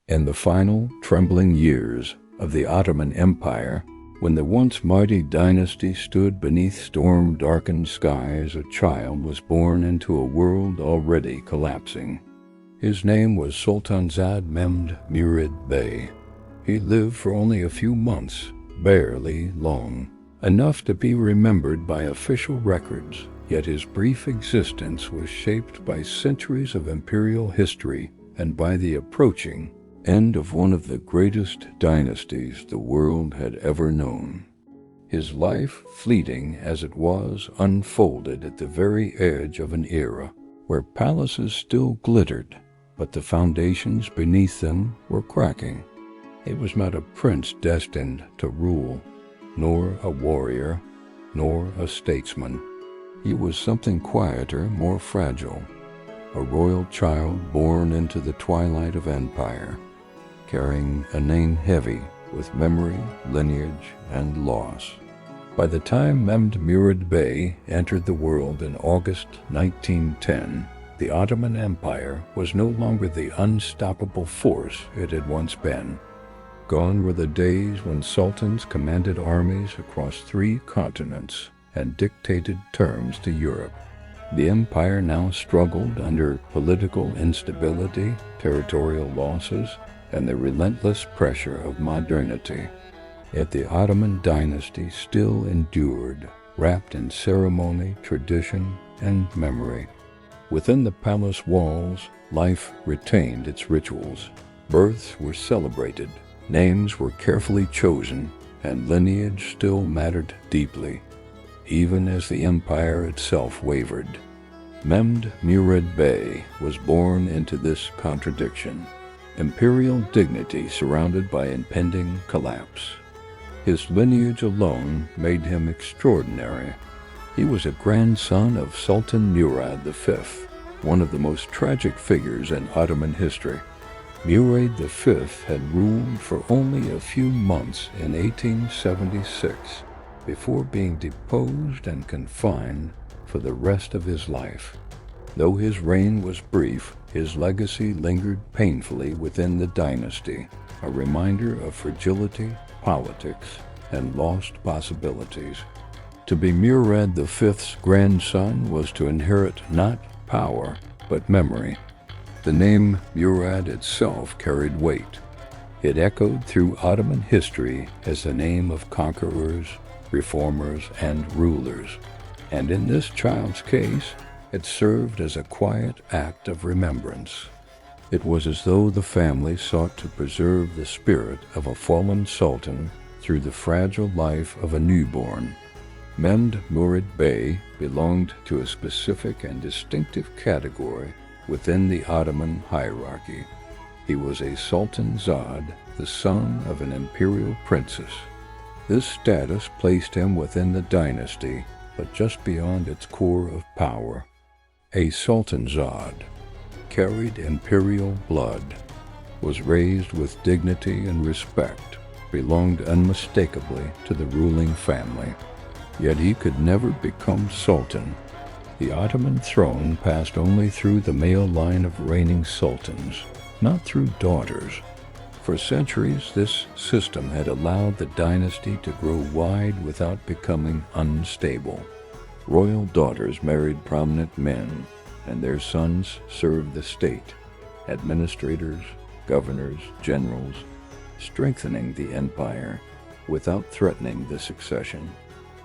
In the final, trembling years of the Ottoman Empire, when the once mighty dynasty stood beneath storm-darkened skies, a child was born into a world already collapsing. His name was Sultanzâde Murad Bey. He lived for only a few months, barely long, enough to be remembered by official records, yet his brief existence was shaped by centuries of imperial history and by the approaching end of one of the greatest dynasties the world had ever known. His life, fleeting as it was, unfolded at the very edge of an era where palaces still glittered, but the foundations beneath them were cracking. He was not a prince destined to rule, nor a warrior, nor a statesman. He was something quieter, more fragile, a royal child born into the twilight of empire, carrying a name heavy with memory, lineage, and loss. By the time Mehmed Murad Bey entered the world in August 1910, the Ottoman Empire was no longer the unstoppable force it had once been. Gone were the days when sultans commanded armies across 3 continents and dictated terms to Europe. The empire now struggled under political instability, territorial losses, and the relentless pressure of modernity. Yet the Ottoman dynasty still endured, wrapped in ceremony, tradition, and memory. Within the palace walls, life retained its rituals. Births were celebrated, names were carefully chosen, and lineage still mattered deeply, even as the empire itself wavered. Mehmed Murad Bey was born into this contradiction. Imperial dignity surrounded by impending collapse. His lineage alone made him extraordinary. He was a grandson of Sultan Murad V, one of the most tragic figures in Ottoman history. Murad V had ruled for only a few months in 1876 before being deposed and confined for the rest of his life. Though his reign was brief, his legacy lingered painfully within the dynasty, a reminder of fragility, politics, and lost possibilities. To be Murad V's grandson was to inherit not power, but memory. The name Murad itself carried weight. It echoed through Ottoman history as the name of conquerors, reformers, and rulers. And in this child's case, it served as a quiet act of remembrance. It was as though the family sought to preserve the spirit of a fallen sultan through the fragile life of a newborn. Mehmed Murad Bey belonged to a specific and distinctive category within the Ottoman hierarchy. He was a sultanzâde, the son of an imperial princess. This status placed him within the dynasty, but just beyond its core of power. A sultanzâde carried imperial blood, was raised with dignity and respect, belonged unmistakably to the ruling family. Yet he could never become sultan. The Ottoman throne passed only through the male line of reigning sultans, not through daughters. For centuries, this system had allowed the dynasty to grow wide without becoming unstable. Royal daughters married prominent men, and their sons served the state, administrators, governors, generals, strengthening the empire without threatening the succession.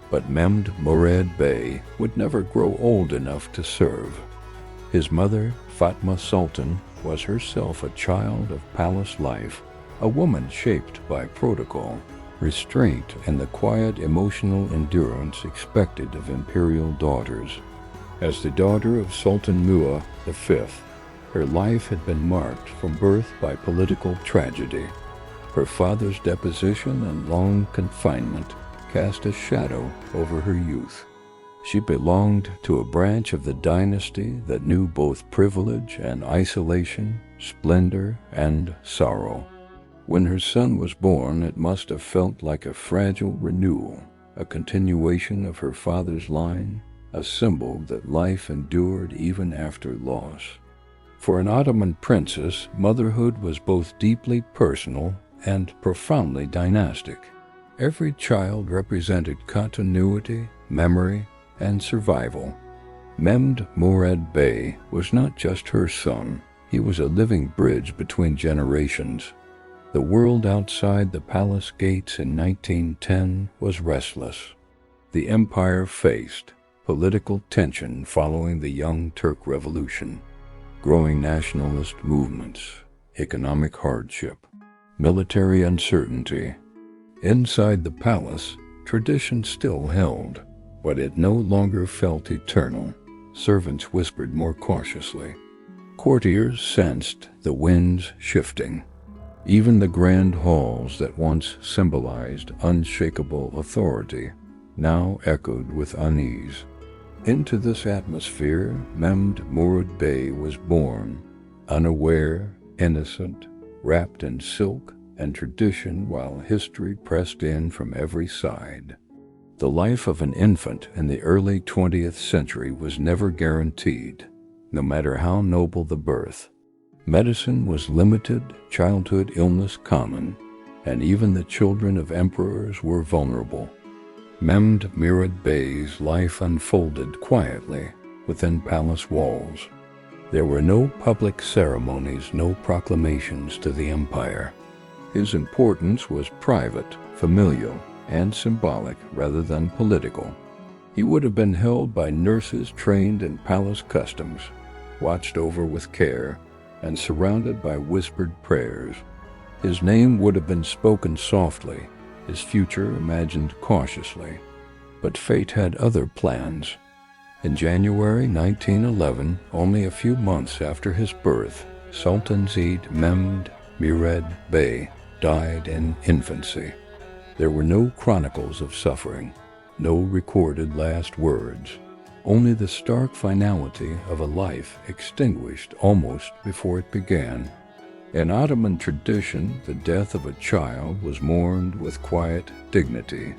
But Mehmed Murad Bey would never grow old enough to serve. His mother, Fatma Sultan, was herself a child of palace life, a woman shaped by protocol, restraint, and the quiet emotional endurance expected of imperial daughters. As the daughter of Sultan Murad V, her life had been marked from birth by political tragedy. Her father's deposition and long confinement cast a shadow over her youth. She belonged to a branch of the dynasty that knew both privilege and isolation, splendor and sorrow. When her son was born, it must have felt like a fragile renewal, a continuation of her father's line, a symbol that life endured even after loss. For an Ottoman princess, motherhood was both deeply personal and profoundly dynastic. Every child represented continuity, memory, and survival. Mehmed Murad Bey was not just her son, he was a living bridge between generations. The world outside the palace gates in 1910 was restless. The empire faced political tension following the Young Turk Revolution, growing nationalist movements, economic hardship, military uncertainty. Inside the palace, tradition still held, but it no longer felt eternal. Servants whispered more cautiously. Courtiers sensed the winds shifting. Even the grand halls that once symbolized unshakable authority now echoed with unease. Into this atmosphere, Mehmed Murad Bey was born, unaware, innocent, wrapped in silk and tradition while history pressed in from every side. The life of an infant in the early 20th century was never guaranteed, no matter how noble the birth. Medicine was limited, childhood illness common, and even the children of emperors were vulnerable. Mehmed Murad Bey's life unfolded quietly within palace walls. There were no public ceremonies, no proclamations to the empire. His importance was private, familial, and symbolic rather than political. He would have been held by nurses trained in palace customs, watched over with care, and surrounded by whispered prayers. His name would have been spoken softly, his future imagined cautiously. But fate had other plans. In January 1911, only a few months after his birth, Sultanzâde Mehmed Murad Bey died in infancy. There were no chronicles of suffering, no recorded last words, only the stark finality of a life extinguished almost before it began. In Ottoman tradition, the death of a child was mourned with quiet dignity.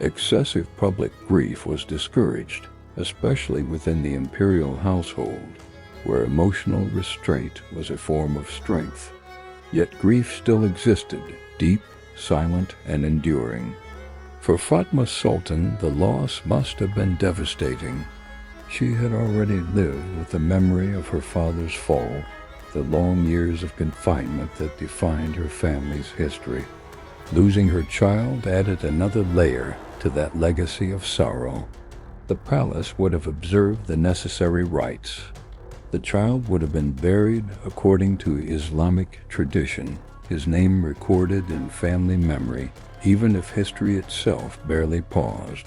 Excessive public grief was discouraged, especially within the imperial household, where emotional restraint was a form of strength. Yet grief still existed, deep, silent, and enduring. For Fatma Sultan, the loss must have been devastating. She had already lived with the memory of her father's fall, the long years of confinement that defined her family's history. Losing her child added another layer to that legacy of sorrow. The palace would have observed the necessary rites. The child would have been buried according to Islamic tradition, his name recorded in family memory, even if history itself barely paused.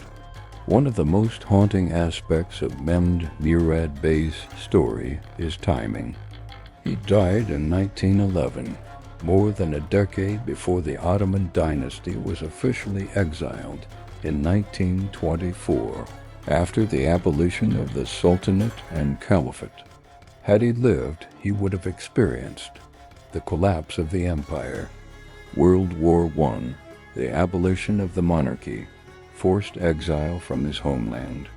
One of the most haunting aspects of Mehmed Murad Bey's story is timing. He died in 1911, more than a decade before the Ottoman dynasty was officially exiled in 1924, after the abolition of the Sultanate and Caliphate. Had he lived, he would have experienced the collapse of the empire, World War I, the abolition of the monarchy, forced exile from his homeland.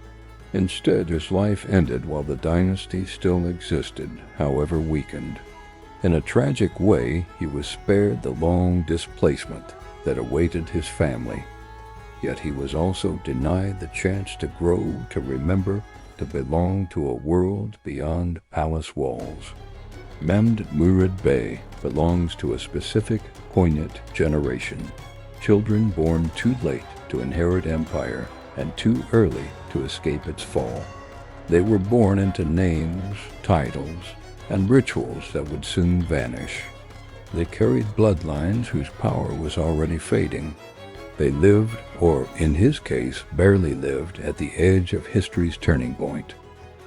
Instead, his life ended while the dynasty still existed, however weakened. In a tragic way, he was spared the long displacement that awaited his family. Yet he was also denied the chance to grow, to remember, to belong to a world beyond palace walls. Mehmed Murad Bey belongs to a specific, poignant generation. Children born too late to inherit empire and too early to escape its fall. They were born into names, titles, and rituals that would soon vanish. They carried bloodlines whose power was already fading. They lived, or in his case, barely lived, at the edge of history's turning point.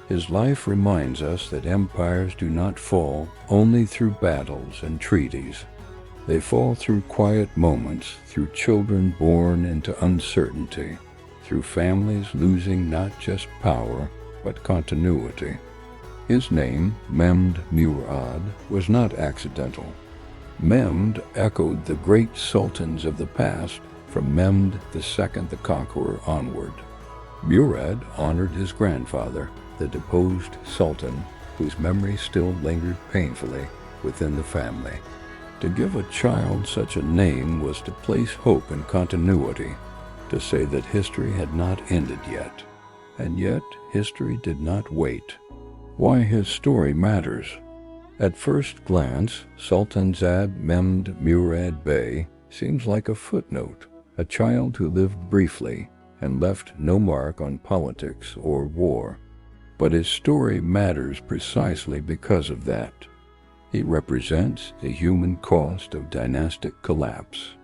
His life reminds us that empires do not fall only through battles and treaties. They fall through quiet moments, through children born into uncertainty, through families losing not just power, but continuity. His name, Mehmed Murad, was not accidental. Mehmed echoed the great sultans of the past, from Mehmed II the Conqueror onward. Murad honored his grandfather, the deposed sultan, whose memory still lingered painfully within the family. To give a child such a name was to place hope in continuity, to say that history had not ended yet. And yet, history did not wait. Why his story matters. At first glance, Sultanzâde Murad Bey seems like a footnote, a child who lived briefly and left no mark on politics or war. But his story matters precisely because of that. He represents the human cost of dynastic collapse,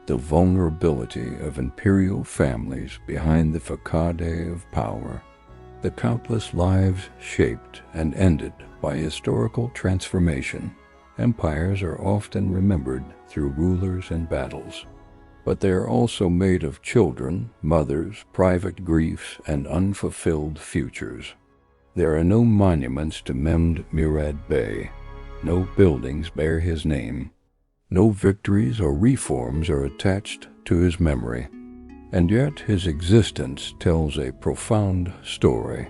the vulnerability of imperial families behind the facade of power, the countless lives shaped and ended by historical transformation. Empires are often remembered through rulers and battles, but they are also made of children, mothers, private griefs, and unfulfilled futures. There are no monuments to Mehmed Murad Bey. No buildings bear his name. No victories or reforms are attached to his memory. And yet his existence tells a profound story.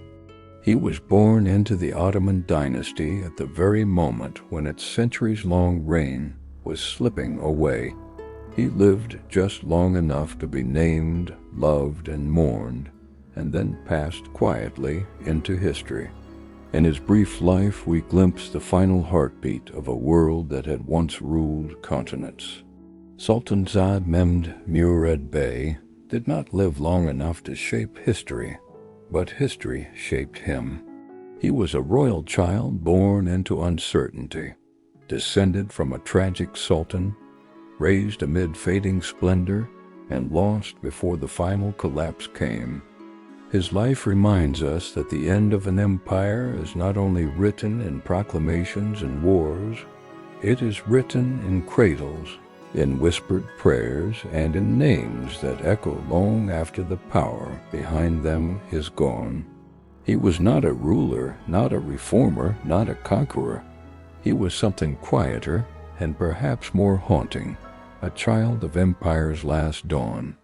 He was born into the Ottoman dynasty at the very moment when its centuries-long reign was slipping away. He lived just long enough to be named, loved, and mourned, and then passed quietly into history. In his brief life, we glimpse the final heartbeat of a world that had once ruled continents. Sultanzâde Murad Bey did not live long enough to shape history, but history shaped him. He was a royal child born into uncertainty, descended from a tragic sultan, raised amid fading splendor, and lost before the final collapse came. His life reminds us that the end of an empire is not only written in proclamations and wars, it is written in cradles, in whispered prayers, and in names that echo long after the power behind them is gone. He was not a ruler, not a reformer, not a conqueror. He was something quieter and perhaps more haunting, a child of empire's last dawn.